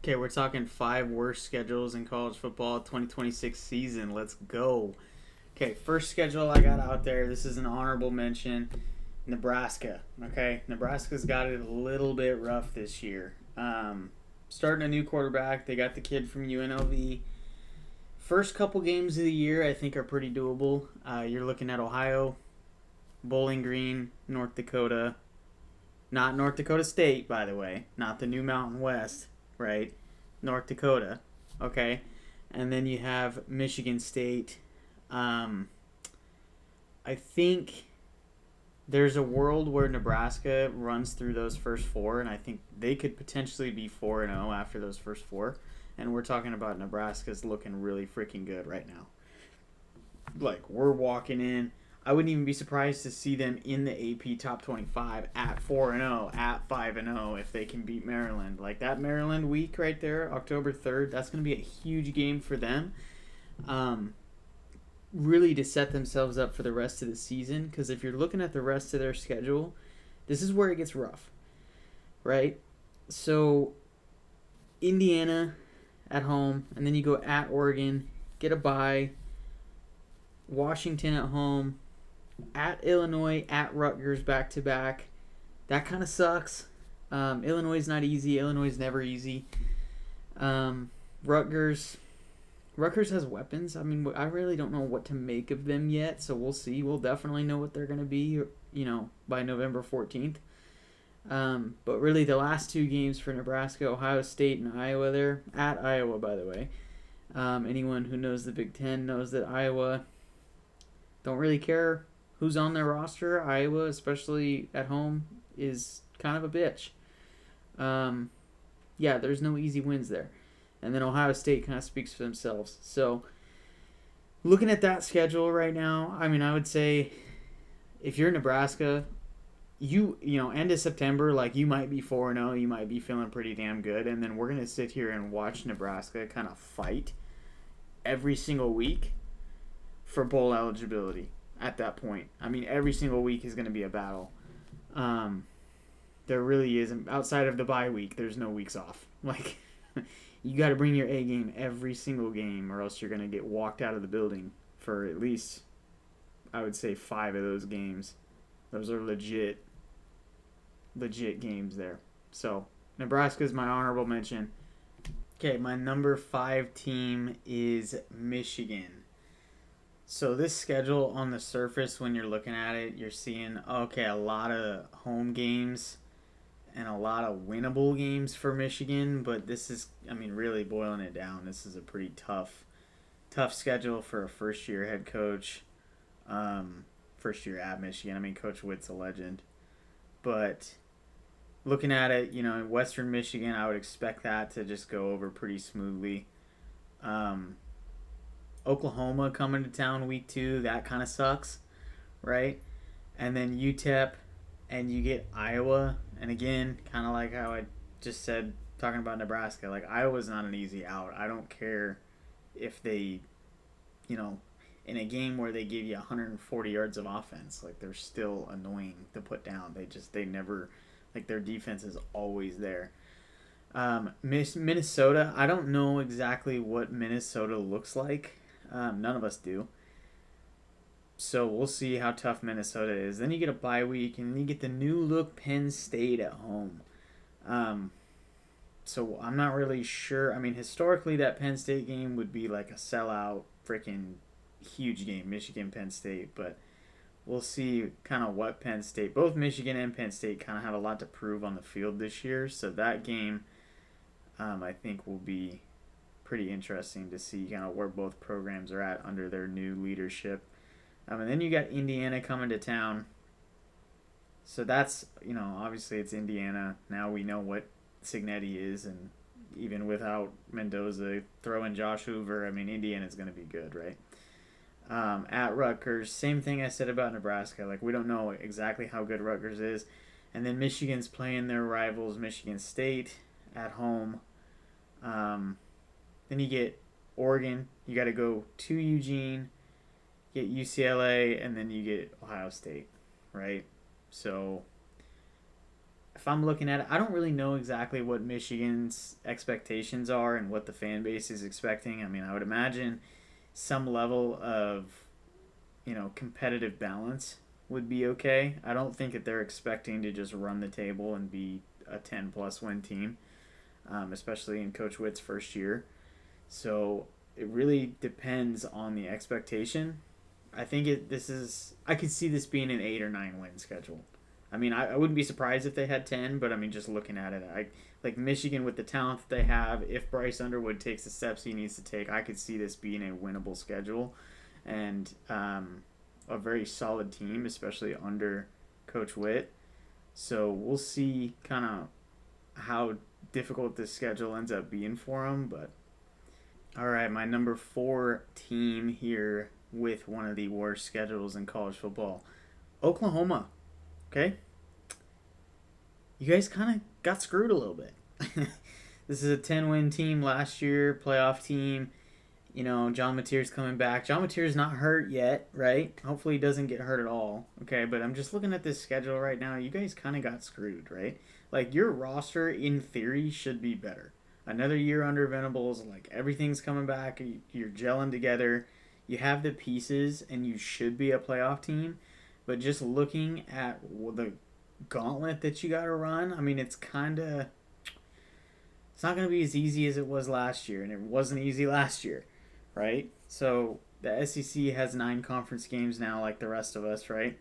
Okay, we're talking 5 worst schedules in college football 2026 season. Let's go. Okay, first schedule I got out there. This is an honorable mention. Nebraska. Okay, Nebraska's got it a little bit rough this year. Starting a new quarterback. They got the kid from UNLV. First couple games of the year I think are pretty doable. You're looking at Ohio, Bowling Green, North Dakota. Not North Dakota State, by the way. Not the new Mountain West, right? North Dakota. Okay. And then you have Michigan State. I think there's a world where Nebraska runs through those first four, and I think they could potentially be 4-0 after those first four. And we're talking about Nebraska's looking really freaking good right now. Like, we're walking in. I wouldn't even be surprised to see them in the AP top 25 at 4-0, at 5-0 if they can beat Maryland. Like, that Maryland week right there, October 3rd, that's going to be a huge game for them. Really to set themselves up for the rest of the season, because if you're looking at the rest of their schedule, this is where it gets rough, right? So, Indiana at home, and then you go at Oregon, get a bye, Washington at home, at Illinois, at Rutgers back-to-back. That kind of sucks. Illinois is not easy. Illinois is never easy. Rutgers has weapons. I mean, I really don't know what to make of them yet, so we'll see. We'll definitely know what they're going to be, by November 14th. But really, the last two games for Nebraska, Ohio State and Iowa there, at Iowa, by the way. Anyone who knows the Big Ten knows that Iowa don't really care who's on their roster. Iowa, especially at home, is kind of a bitch. There's no easy wins there. And then Ohio State kind of speaks for themselves. So, looking at that schedule right now, I mean, I would say if you're Nebraska, end of September, like, you might be 4-0, you might be feeling pretty damn good, and then we're going to sit here and watch Nebraska kind of fight every single week for bowl eligibility at that point. I mean, every single week is going to be a battle. There really isn't. Outside of the bye week, there's no weeks off. Like, you got to bring your A game every single game, or else you're going to get walked out of the building for at least, I would say, 5 of those games. Those are legit games there. So, Nebraska's my honorable mention. Okay, my number 5 team is Michigan. So this schedule on the surface, when you're looking at it, you're seeing, okay, a lot of home games and a lot of winnable games for Michigan, but this is, I mean, really boiling it down, this is a pretty tough schedule for a first-year head coach, first year at Michigan. I mean, Coach Witt's a legend. But looking at it, in Western Michigan, I would expect that to just go over pretty smoothly. Oklahoma coming to town week 2, that kind of sucks, right? And then UTEP, and you get Iowa. And again, kind of like how I just said, talking about Nebraska, like, Iowa's not an easy out. I don't care if they, in a game where they give you 140 yards of offense, like, they're still annoying to put down. They never, like, their defense is always there. Minnesota, I don't know exactly what Minnesota looks like. None of us do. So we'll see how tough Minnesota is. Then you get a bye week, and then you get the new look Penn State at home. So I'm not really sure. I mean, historically, that Penn State game would be like a sellout, freaking huge game, Michigan-Penn State. But we'll see kind of what Penn State, both Michigan and Penn State kind of have a lot to prove on the field this year. So that game, I think, will be pretty interesting to see kind of where both programs are at under their new leadership. And then you got Indiana coming to town. So that's, obviously it's Indiana. Now we know what Cignetti is, and even without Mendoza, throw in Josh Hoover, I mean, Indiana's going to be good, right? At Rutgers, same thing I said about Nebraska. Like, we don't know exactly how good Rutgers is. And then Michigan's playing their rivals, Michigan State, at home. Then you get Oregon. You got to go to Eugene, get UCLA, and then you get Ohio State, right? So if I'm looking at it, I don't really know exactly what Michigan's expectations are and what the fan base is expecting. I mean, I would imagine some level of, competitive balance would be okay. I don't think that they're expecting to just run the table and be a 10-plus win team, especially in Coach Witt's first year. So it really depends on the expectation. I think I could see this being an 8 or 9 win schedule. I mean, I wouldn't be surprised if they had 10, but I mean, just looking at it, like Michigan with the talent that they have, if Bryce Underwood takes the steps he needs to take, I could see this being a winnable schedule and a very solid team, especially under Coach Witt. So we'll see kind of how difficult this schedule ends up being for them. But all right, my number 4 team here with one of the worst schedules in college football, Oklahoma. Okay? You guys kind of got screwed a little bit. This is a 10-win team last year, playoff team. John Mateer's coming back. John Mateer's not hurt yet, right? Hopefully he doesn't get hurt at all. Okay, but I'm just looking at this schedule right now. You guys kind of got screwed, right? Like, your roster, in theory, should be better. Another year under Venables. Like, everything's coming back. You're gelling together. You have the pieces, and you should be a playoff team. But just looking at the gauntlet that you got to run, I mean, it's not going to be as easy as it was last year, and it wasn't easy last year, right? So the SEC has 9 conference games now, like the rest of us, right?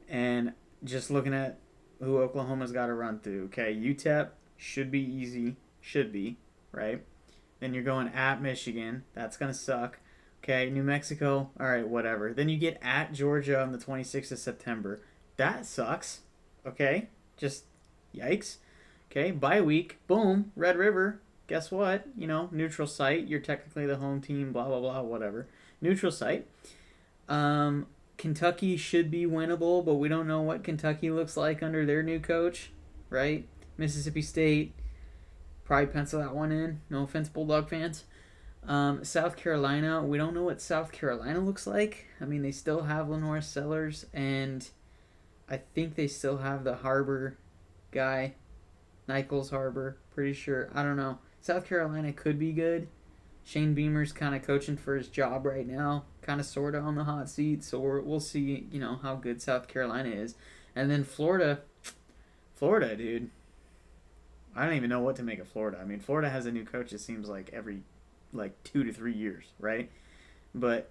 And just looking at who Oklahoma's got to run through, okay, UTEP should be easy, right? Then you're going at Michigan, that's going to suck. Okay, New Mexico, all right, whatever. Then you get at Georgia on the 26th of September. That sucks, okay? Just yikes. Okay, bye week, boom, Red River. Guess what? Neutral site. You're technically the home team, blah, blah, blah, whatever. Neutral site. Kentucky should be winnable, but we don't know what Kentucky looks like under their new coach, right? Mississippi State, probably pencil that one in. No offense, Bulldog fans. South Carolina, we don't know what South Carolina looks like. I mean, they still have Lenore Sellers, and I think they still have the Harbor guy, Nichols Harbor, pretty sure. I don't know. South Carolina could be good. Shane Beamer's kind of coaching for his job right now, kind of sort of on the hot seat, so we'll see, how good South Carolina is. And then Florida, dude. I don't even know what to make of Florida. I mean, Florida has a new coach, it seems like every 2 to 3 years, right? But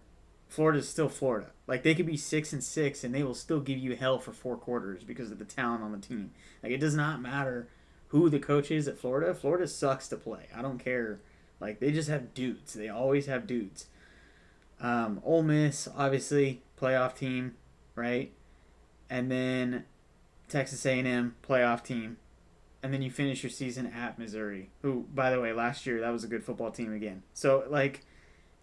Florida's still Florida. Like, they could be 6-6 and they will still give you hell for 4 quarters because of the talent on the team. Like, it does not matter who the coach is at Florida. Florida sucks to play. I don't care. Like, they just have dudes. They always have dudes. Ole Miss, obviously, playoff team, right? And then Texas A&M, playoff team. And then you finish your season at Missouri, who, by the way, last year, that was a good football team again. So, like,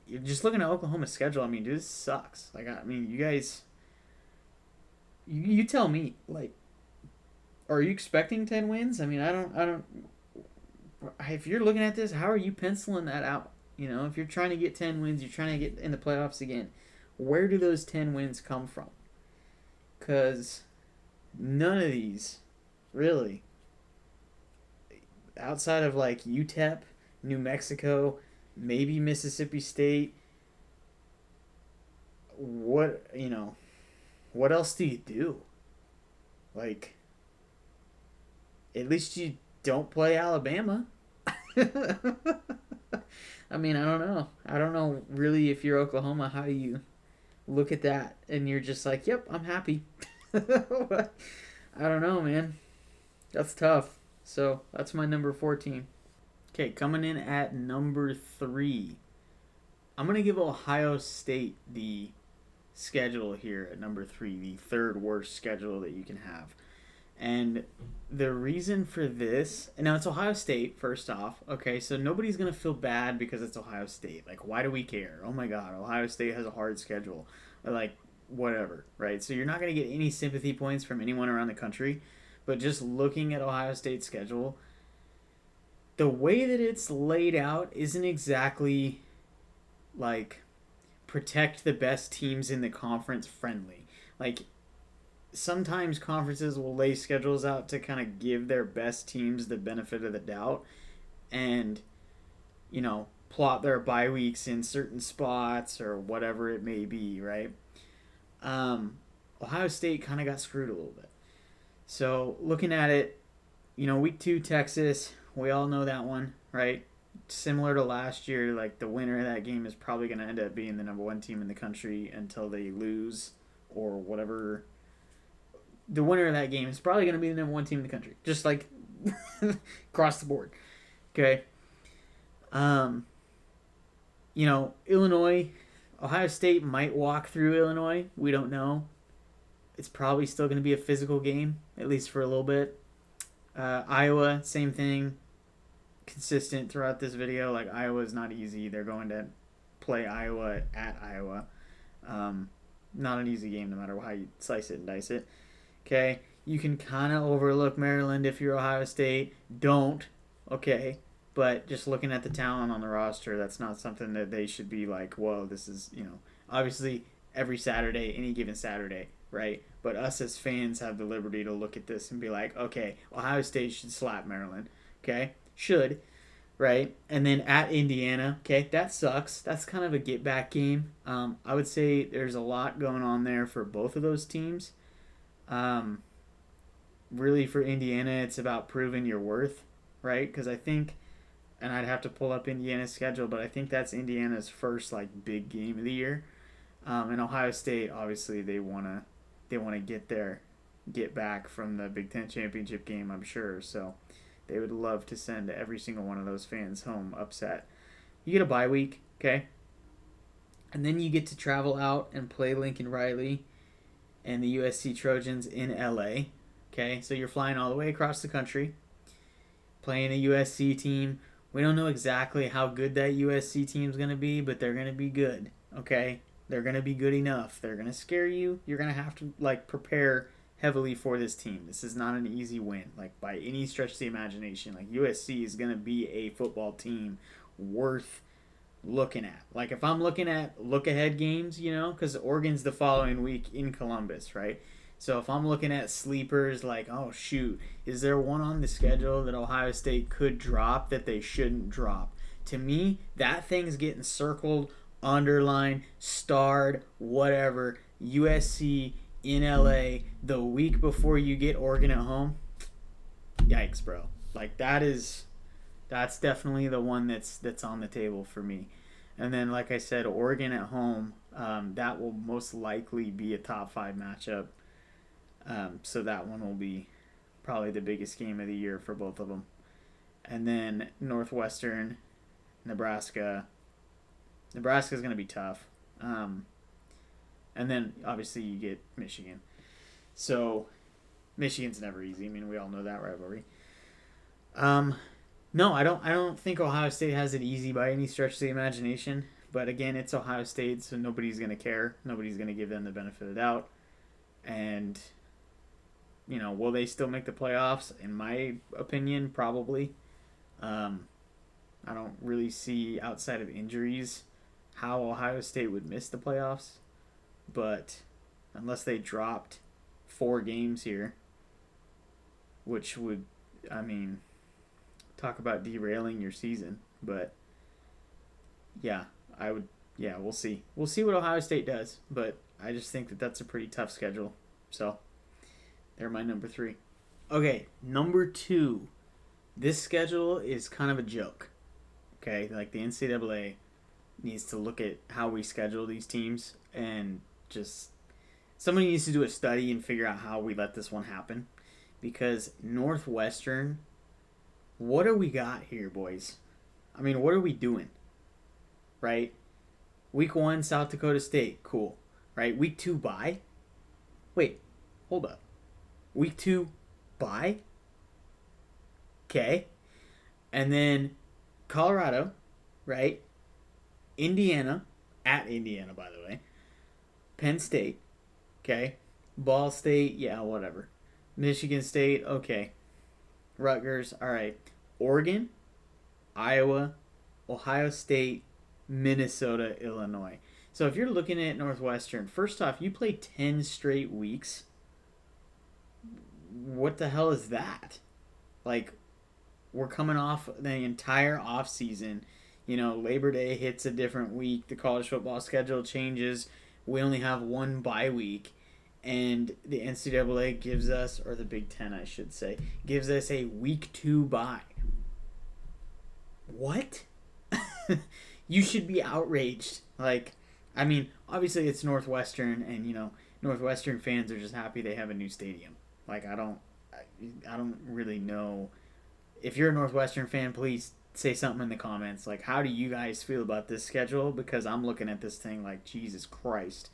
you're just looking at Oklahoma's schedule. I mean, dude, this sucks. Like, I mean, you guys, you tell me, like, are you expecting 10 wins? I mean, I don't, if you're looking at this, how are you penciling that out? If you're trying to get 10 wins, you're trying to get in the playoffs again, where do those 10 wins come from? Because none of these, really, outside of like UTEP, New Mexico, maybe Mississippi State, what else do you do? Like, at least you don't play Alabama. I mean, I don't know really, if you're Oklahoma, how you look at that and you're just like, yep, I'm happy. I don't know, man. That's tough. So that's my number 14. Okay, coming in at number 3. I'm going to give Ohio State the schedule here at number 3, the third worst schedule that you can have. And the reason for this, now it's Ohio State, first off. Okay, so nobody's going to feel bad because it's Ohio State. Like, why do we care? Oh my God, Ohio State has a hard schedule. Like, whatever, right? So you're not going to get any sympathy points from anyone around the country. But just looking at Ohio State's schedule, the way that it's laid out isn't exactly like protect the best teams in the conference friendly. Like, sometimes conferences will lay schedules out to kind of give their best teams the benefit of the doubt and, plot their bye weeks in certain spots or whatever it may be, right? Um, Ohio State kind of got screwed a little bit. So looking at it, week 2 Texas, we all know that one, right? Similar to last year, like the winner of that game is probably going to end up being the number 1 team in the country until they lose or whatever. The winner of that game is probably going to be the number 1 team in the country, just like across the board. Okay. Illinois, Ohio State might walk through Illinois. We don't know. It's probably still going to be a physical game, at least for a little bit. Iowa, same thing. Consistent throughout this video. Like, Iowa is not easy. They're going to play Iowa at Iowa. Not an easy game no matter how you slice it and dice it. Okay, you can kind of overlook Maryland if you're Ohio State. Don't. Okay, but just looking at the talent on the roster, that's not something that they should be like, whoa, this is, obviously every Saturday, any given Saturday, right? But us as fans have the liberty to look at this and be like, okay, Ohio State should slap Maryland. Okay, should, right? And then at Indiana, okay, that sucks. That's kind of a get back game. I would say there's a lot going on there for both of those teams. Really for Indiana, it's about proving your worth, right? Because I think, and I'd have to pull up Indiana's schedule, but I think that's Indiana's first like big game of the year. And Ohio State, obviously, they wanna get back from the Big Ten championship game, I'm sure. So they would love to send every single one of those fans home upset. You get a bye week, okay, and then you get to travel out and play Lincoln Riley and the USC Trojans in LA. Okay, so you're flying all the way across the country, playing a USC team. We don't know exactly how good that USC team's going to be, but they're going to be good. Okay, they're going to be good enough. They're going to scare you. You're going to have to prepare heavily for this team. This is not an easy win, by any stretch of the imagination. USC is going to be a football team worth looking at. If I'm looking at look-ahead games, because Oregon's the following week in Columbus, right? So if I'm looking at sleepers, oh shoot, is there one on the schedule that Ohio State could drop that they shouldn't drop? To me, that thing's getting circled, underlined, starred, whatever. USC in LA the week before you get Oregon at home. Yikes, bro. That's definitely the one that's on the table for me. And then, like I said, Oregon at home, that will most likely be a top 5 matchup. So that one will be probably the biggest game of the year for both of them. And then Northwestern, Nebraska. Nebraska's going to be tough. And then, obviously, you get Michigan. So, Michigan's never easy. I mean, we all know that rivalry. No, I don't think Ohio State has it easy by any stretch of the imagination. But again, it's Ohio State, so nobody's going to care. Nobody's going to give them the benefit of the doubt. And, will they still make the playoffs? In my opinion, probably. I don't really see, outside of injuries, how Ohio State would miss the playoffs. But unless they dropped 4 games here, which would, talk about derailing your season. But yeah, we'll see. We'll see what Ohio State does, but I just think that that's a pretty tough schedule. So they're my number 3. Okay, number 2. This schedule is kind of a joke. Okay, the NCAA needs to look at how we schedule these teams, and just somebody needs to do a study and figure out how we let this one happen. Because Northwestern, what do we got here, boys? What are we doing? Right? Week 1, South Dakota State. Cool. Right? Week 2, bye? Wait, hold up. Week 2, bye? Okay. And then Colorado, right? Indiana, at Indiana, by the way. Penn State, okay. Ball State, yeah, whatever. Michigan State, okay. Rutgers, all right. Oregon, Iowa, Ohio State, Minnesota, Illinois. So if you're looking at Northwestern, first off, you play 10 straight weeks what the hell is that? Like, we're coming off the entire off season. Labor Day hits a different week. The college football schedule changes. We only have one bye week. And the NCAA gives us, or the Big Ten, I should say, gives us a week 2 bye. What? You should be outraged. Like, I mean, obviously it's Northwestern, and, Northwestern fans are just happy they have a new stadium. Like, I don't really know. If you're a Northwestern fan, please say something in the comments. Like, how do you guys feel about this schedule? Because I'm looking at this thing like, Jesus Christ.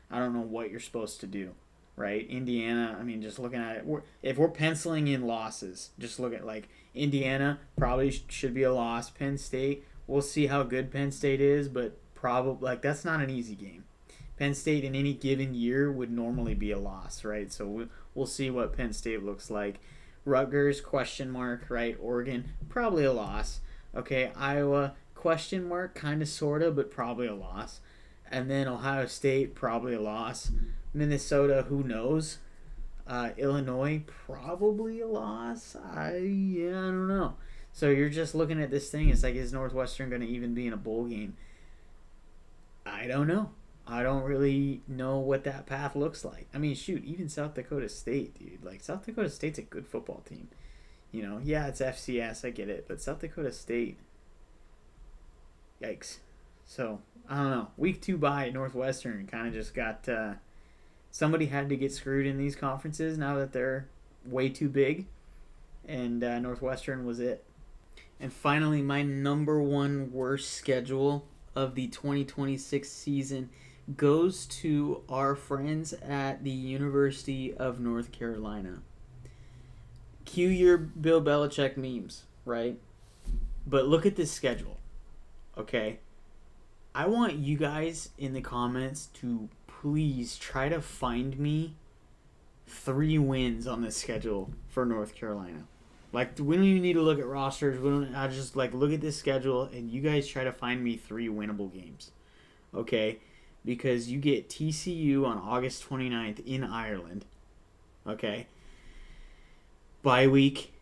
I don't know what you're supposed to do, right? Indiana, I mean, just looking at it, if we're penciling in losses, just look at, like, Indiana probably should be a loss. Penn State, we'll see how good Penn State is, but probably, like, that's not an easy game. Penn State in any given year would normally be a loss, right? So we'll see what Penn State looks like. Rutgers, question mark, right? Oregon, probably a loss. Okay, Iowa, question mark, kind of, sort of, but probably a loss. And then Ohio State, probably a loss. Minnesota, who knows? Illinois, probably a loss. I don't know. So you're just looking at this thing. It's like, is Northwestern going to even be in a bowl game? I don't know. I don't really know what that path looks like. I mean, shoot, even South Dakota State, dude. Like, South Dakota State's a good football team. Yeah, it's FCS, I get it. But South Dakota State, yikes. So, I don't know. Week 2 bye, Northwestern kind of just got... somebody had to get screwed in these conferences now that they're way too big. And Northwestern was it. And finally, my number 1 worst schedule of the 2026 season goes to our friends at the University of North Carolina. Cue your Bill Belichick memes, right? But look at this schedule, okay? I want you guys in the comments to please try to find me 3 wins on this schedule for North Carolina. Like, we don't even need to look at rosters. I just, like, look at this schedule, and you guys try to find me 3 winnable games, okay? Because you get TCU on August 29th in Ireland, okay? Bye week,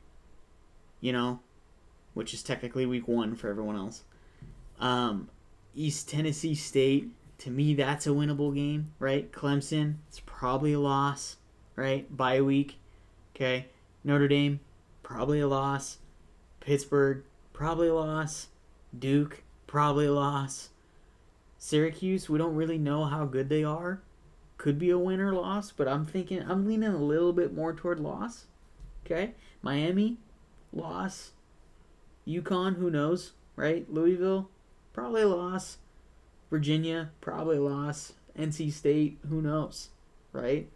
which is technically week 1 for everyone else. East Tennessee State, to me, that's a winnable game, right? Clemson, it's probably a loss, right? Bye week, okay? Notre Dame, probably a loss. Pittsburgh, probably a loss. Duke, probably a loss. Syracuse, we don't really know how good they are. Could be a win or loss, but I'm leaning a little bit more toward loss. Okay? Miami, loss. UConn, who knows, right? Louisville, probably a loss. Virginia, probably a loss. NC State, who knows, right?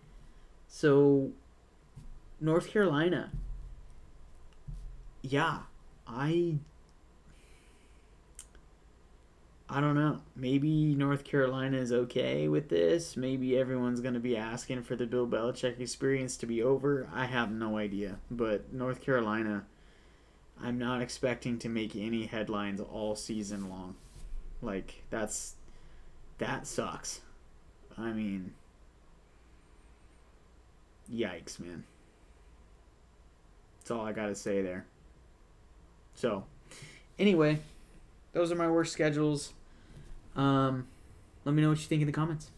So, North Carolina, yeah, I don't know. Maybe North Carolina is okay with this. Maybe everyone's going to be asking for the Bill Belichick experience to be over. I have no idea. But North Carolina, I'm not expecting to make any headlines all season long. Like, that sucks. I mean, yikes, man. That's all I got to say there. So, anyway, those are my worst schedules. Let me know what you think in the comments.